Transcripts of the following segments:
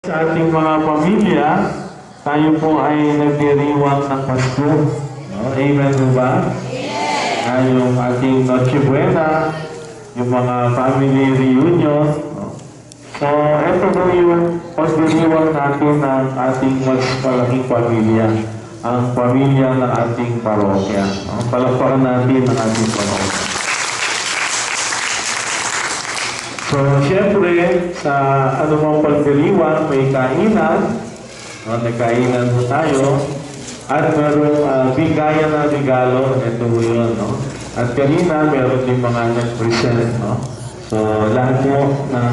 Sa ating mga pamilya, tayo po ay nagdiriwang ng Pasko. No? Amen po ba? Yung ating Noche Buena, yung mga family reunion. No? So, ito po yung pagdiriwang natin ng ating mas malaking pamilya. Ang pamilya ng ating parokya. No? Palakpakan natin ang ating parokya. So, siyempre, sa anumang pagdiriwang, may kainan. No, nagkainan po tayo. At merong bigayan na regalo. Ito po yun. No? At kanina, meron din mga nag-present. No? So, lahat po ng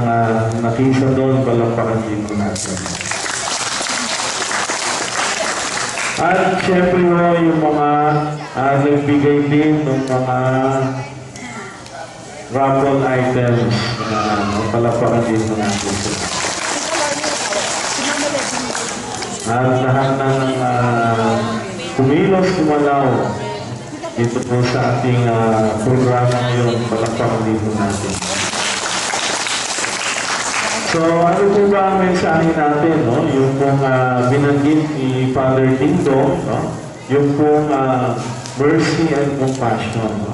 nakisa doon, palakpakan din po natin. At siyempre po, yung mga nagbigay din ng mga raffle items. Palakpakan din po natin. At lahat ng kumilos, kumalaw dito po sa ating programa ngayon, palakpakan dito natin. So, ano po ba ang mensahe natin? No? Yung pong binanggit ni Father Tindo, no? Yung pong mercy and compassion. No?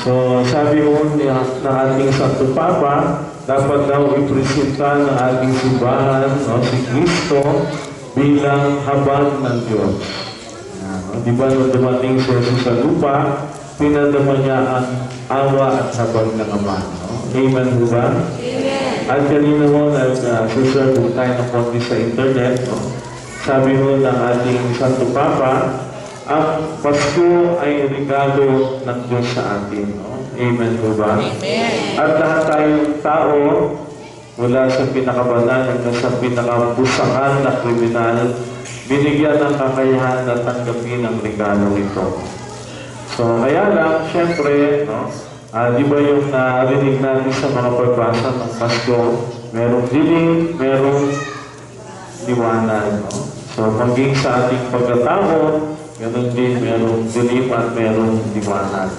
So, sabi mo ng ating Santo Papa, dapat daw ipresenta ng ating simbahan, no? Si Kristo bilang habag ng Diyos. No? Di ba nung dumating si Jesus sa lupa, pinadama niya ang awa at habag ng Ama. No? Amen po ba? Amen. At kanina mo, nag-share po tayo ng konti sa internet. No? Sabi mo ng ating Santo Papa, ang Pasko ay regalo ng Diyos sa atin. No? Amen po ba? Amen. At lahat tayong tao, mula sa pinakabanal hanggang sa pinakabusangan na kriminal, binigyan ng kakayahan na tanggapin ang regalo ito. So, kaya lang, syempre, no, di ba yung narinig natin sa mga pagbasa ng Pasko, merong dilim, merong liwanag. No? So, maging sa ating pagkatao, meron din, merong dilim at merong liwanag.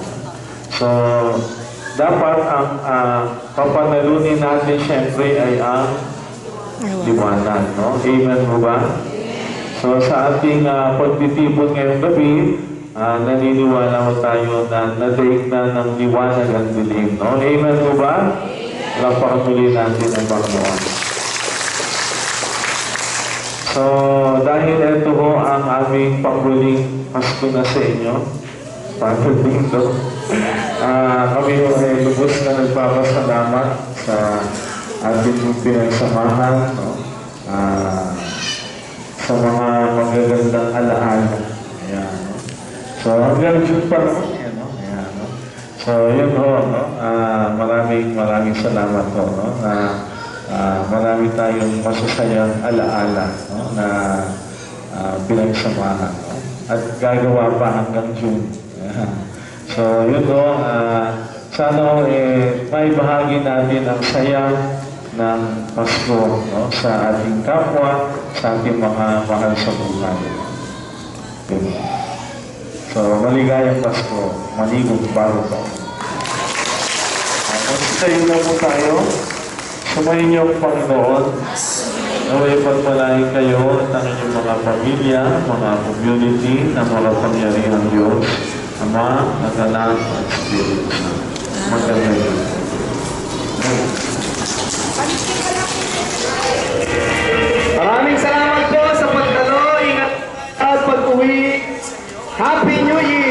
So, dapat ang papanalunin natin syempre ay ang liwanag. No? Amen mo ba? So, sa ating pagtitipon ngayong gabi, naniniwala mo tayo na nadaig na ng liwanag at dilim. No? Amen mo ba? Napakatuloy natin ang Panginoon. So, dahil ito ho ang aming panghuling Pasko na sa inyo, Father Tindo, kami ho ay lubos na nagpapasalamat sa ating pinagsamahan, no? Sa mga magagandang alaala. Ayan, no? So, hanggang June pa naman yan, no? Ayan, no? So, yun ho, no? Maraming salamat ho, no? Marami tayong masasayang alaala, no? Na pinagsamahan, no? At gagawa pa hanggang June. So, yun ho, sana may bahagi natin ang saya ng Pasko, no? Sa ating kapwa, sa ating mga mahal sa buhay. Okay. So, maligayang Pasko, maligong bago pa. Tayo na po tayo. Sumayin niyo ang Panginoon. Naway pagpalain kayo at ang inyong mga pamilya, mga community, na mga pangyarihang Diyos, Ama, at Anak, at Espiritu Santo. Magandang yun. Maraming salamat po sa pagdalo, ingat at pag-uwi. Happy New Year!